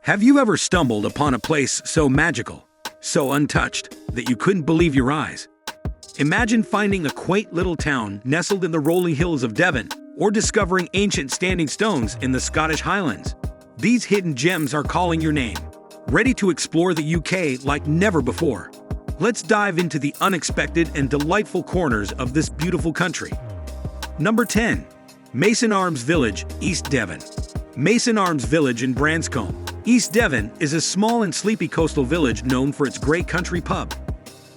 Have you ever stumbled upon a place so magical, so untouched, that you couldn't believe your eyes? Imagine finding a quaint little town nestled in the rolling hills of Devon, or discovering ancient standing stones in the Scottish Highlands. These hidden gems are calling your name, ready to explore the UK like never before. Let's dive into the unexpected and delightful corners of this beautiful country. Number 10. Mason Arms Village, East Devon. Mason Arms Village in Branscombe, East Devon is a small and sleepy coastal village known for its great country pub.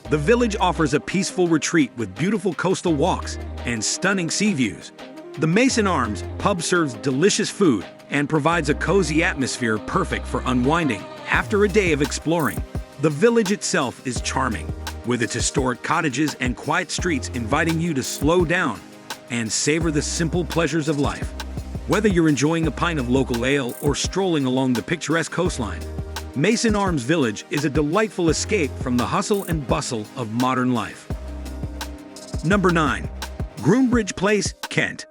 The village offers a peaceful retreat with beautiful coastal walks and stunning sea views. The Mason Arms pub serves delicious food and provides a cozy atmosphere perfect for unwinding after a day of exploring. The village itself is charming, with its historic cottages and quiet streets inviting you to slow down and savor the simple pleasures of life. Whether you're enjoying a pint of local ale or strolling along the picturesque coastline, Mason Arms Village is a delightful escape from the hustle and bustle of modern life. Number 9. Groombridge Place, Kent.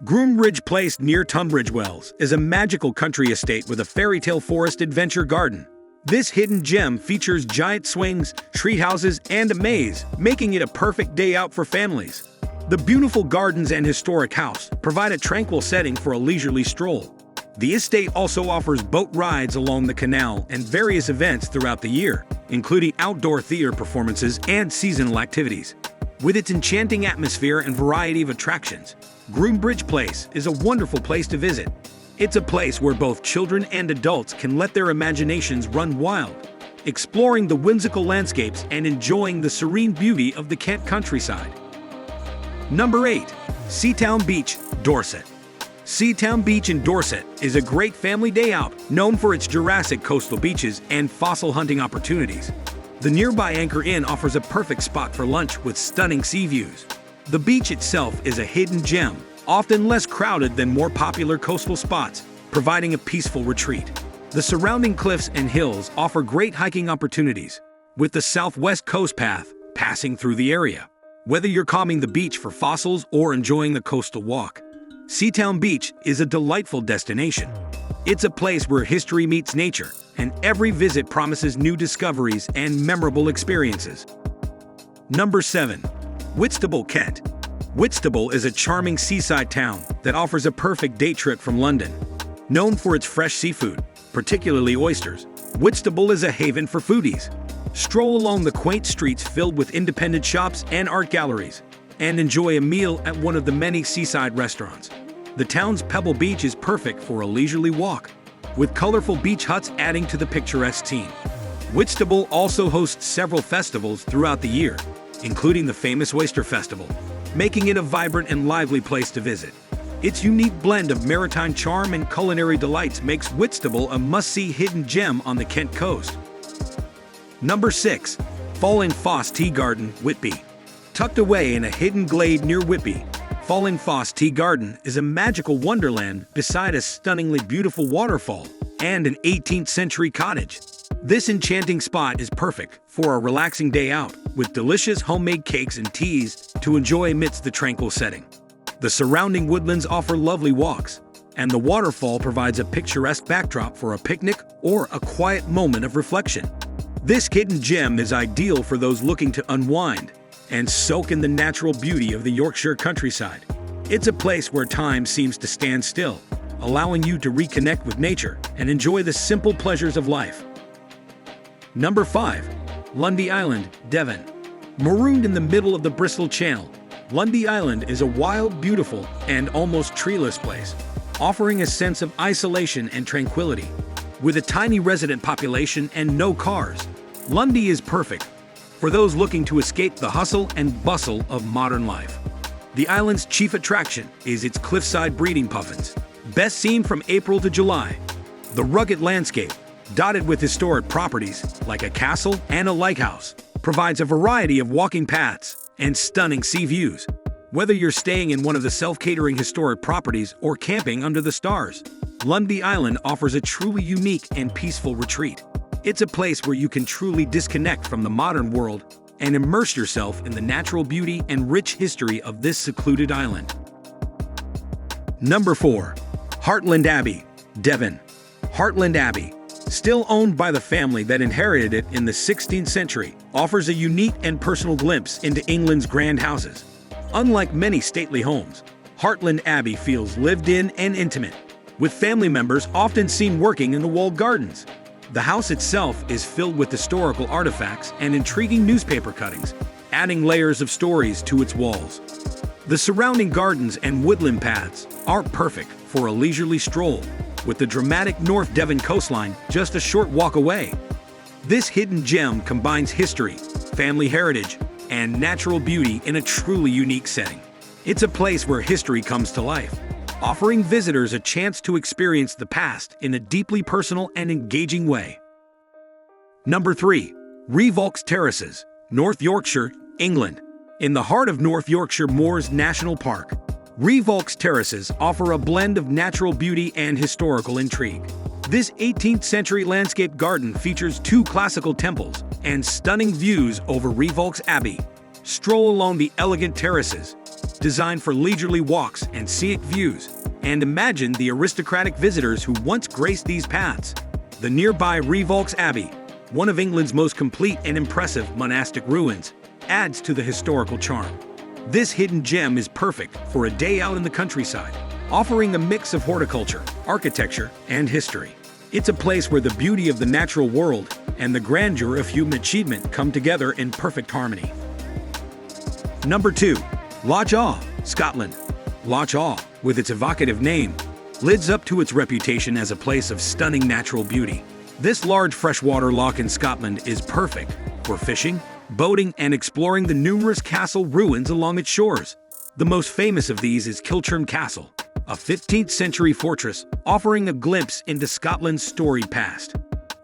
Groombridge Place near Tunbridge Wells is a magical country estate with a fairy tale forest adventure garden. This hidden gem features giant swings, tree houses, and a maze, making it a perfect day out for families. The beautiful gardens and historic house provide a tranquil setting for a leisurely stroll. The estate also offers boat rides along the canal and various events throughout the year, including outdoor theater performances and seasonal activities. With its enchanting atmosphere and variety of attractions, Groombridge Place is a wonderful place to visit. It's a place where both children and adults can let their imaginations run wild, exploring the whimsical landscapes and enjoying the serene beauty of the Kent countryside. Number 8. Seatown Beach, Dorset. Seatown Beach in Dorset is a great family day out, known for its Jurassic coastal beaches and fossil hunting opportunities. The nearby Anchor Inn offers a perfect spot for lunch with stunning sea views. The beach itself is a hidden gem, often less crowded than more popular coastal spots, providing a peaceful retreat. The surrounding cliffs and hills offer great hiking opportunities, with the Southwest Coast Path passing through the area. Whether you're combing the beach for fossils or enjoying the coastal walk, Seatown Beach is a delightful destination. It's a place where history meets nature, and every visit promises new discoveries and memorable experiences. Number 7. Whitstable, Kent. Whitstable is a charming seaside town that offers a perfect day trip from London. Known for its fresh seafood, particularly oysters, Whitstable is a haven for foodies. Stroll along the quaint streets filled with independent shops and art galleries, and enjoy a meal at one of the many seaside restaurants. The town's Pebble Beach is perfect for a leisurely walk, with colorful beach huts adding to the picturesque scene. Whitstable also hosts several festivals throughout the year, including the famous Oyster Festival, making it a vibrant and lively place to visit. Its unique blend of maritime charm and culinary delights makes Whitstable a must-see hidden gem on the Kent coast. Number 6. Fallen Foss Tea Garden, Whitby. Tucked away in a hidden glade near Whitby, Fallen Foss Tea Garden is a magical wonderland beside a stunningly beautiful waterfall and an 18th century cottage. This enchanting spot is perfect for a relaxing day out, with delicious homemade cakes and teas to enjoy amidst the tranquil setting. The surrounding woodlands offer lovely walks, and the waterfall provides a picturesque backdrop for a picnic or a quiet moment of reflection. This hidden gem is ideal for those looking to unwind and soak in the natural beauty of the Yorkshire countryside. It's a place where time seems to stand still, allowing you to reconnect with nature and enjoy the simple pleasures of life. Number 5. Lundy Island, Devon. Marooned in the middle of the Bristol Channel, Lundy Island is a wild, beautiful, and almost treeless place, offering a sense of isolation and tranquility. With a tiny resident population and no cars, Lundy is perfect for those looking to escape the hustle and bustle of modern life. The island's chief attraction is its cliffside breeding puffins, best seen from April to July. The rugged landscape, dotted with historic properties like a castle and a lighthouse, provides a variety of walking paths and stunning sea views. Whether you're staying in one of the self-catering historic properties or camping under the stars, Lundy Island offers a truly unique and peaceful retreat. It's a place where you can truly disconnect from the modern world and immerse yourself in the natural beauty and rich history of this secluded island. Number 4. Hartland Abbey, Devon. Hartland Abbey still owned by the family that inherited it in the 16th century, offers a unique and personal glimpse into England's grand houses. Unlike many stately homes, Hartland Abbey feels lived in and intimate, with family members often seen working in the walled gardens. The house itself is filled with historical artifacts and intriguing newspaper cuttings, adding layers of stories to its walls. The surrounding gardens and woodland paths are perfect for a leisurely stroll, with the dramatic North Devon coastline just a short walk away. This hidden gem combines history, family heritage, and natural beauty in a truly unique setting. It's a place where history comes to life, offering visitors a chance to experience the past in a deeply personal and engaging way. Number 3. Revolks Terraces, North Yorkshire, England. In the heart of North Yorkshire Moors National Park, Revolks Terraces offer a blend of natural beauty and historical intrigue. This 18th century landscape garden features 2 classical temples and stunning views over Revolks Abbey. Stroll along the elegant terraces, designed for leisurely walks and scenic views, and imagine the aristocratic visitors who once graced these paths. The nearby Revolks Abbey, one of England's most complete and impressive monastic ruins, adds to the historical charm. This hidden gem is perfect for a day out in the countryside, offering a mix of horticulture, architecture, and history. It's a place where the beauty of the natural world and the grandeur of human achievement come together in perfect harmony. Number 2. Loch Awe, Scotland. Loch Awe, with its evocative name, lives up to its reputation as a place of stunning natural beauty. This large freshwater loch in Scotland is perfect for fishing, boating, and exploring the numerous castle ruins along its shores. The most famous of these is Kilchurn Castle, a 15th century fortress offering a glimpse into Scotland's storied past.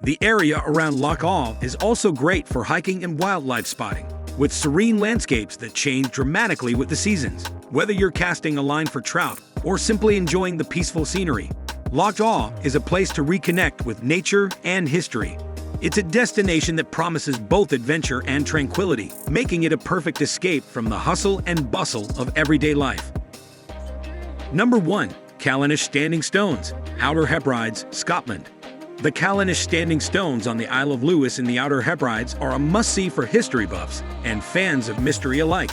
The area around Loch Awe is also great for hiking and wildlife spotting, with serene landscapes that change dramatically with the seasons. Whether you're casting a line for trout or simply enjoying the peaceful scenery, Loch Awe is a place to reconnect with nature and history. It's a destination that promises both adventure and tranquility, making it a perfect escape from the hustle and bustle of everyday life. Number 1. Callanish Standing Stones, Outer Hebrides, Scotland. The Callanish Standing Stones on the Isle of Lewis in the Outer Hebrides are a must-see for history buffs and fans of mystery alike.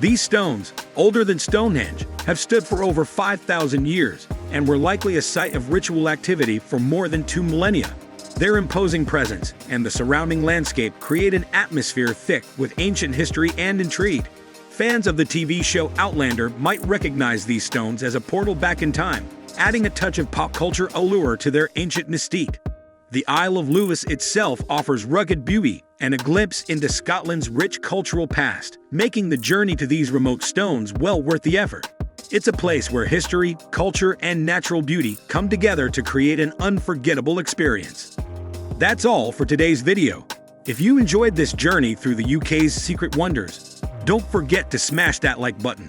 These stones, older than Stonehenge, have stood for over 5,000 years and were likely a site of ritual activity for more than 2 millennia. Their imposing presence and the surrounding landscape create an atmosphere thick with ancient history and intrigue. Fans of the TV show Outlander might recognize these stones as a portal back in time, adding a touch of pop culture allure to their ancient mystique. The Isle of Lewis itself offers rugged beauty and a glimpse into Scotland's rich cultural past, making the journey to these remote stones well worth the effort. It's a place where history, culture, and natural beauty come together to create an unforgettable experience. That's all for today's video. If you enjoyed this journey through the UK's secret wonders, don't forget to smash that like button,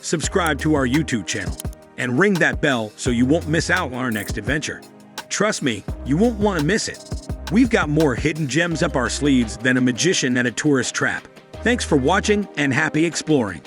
subscribe to our YouTube channel, and ring that bell so you won't miss out on our next adventure. Trust me, you won't want to miss it. We've got more hidden gems up our sleeves than a magician at a tourist trap. Thanks for watching and happy exploring.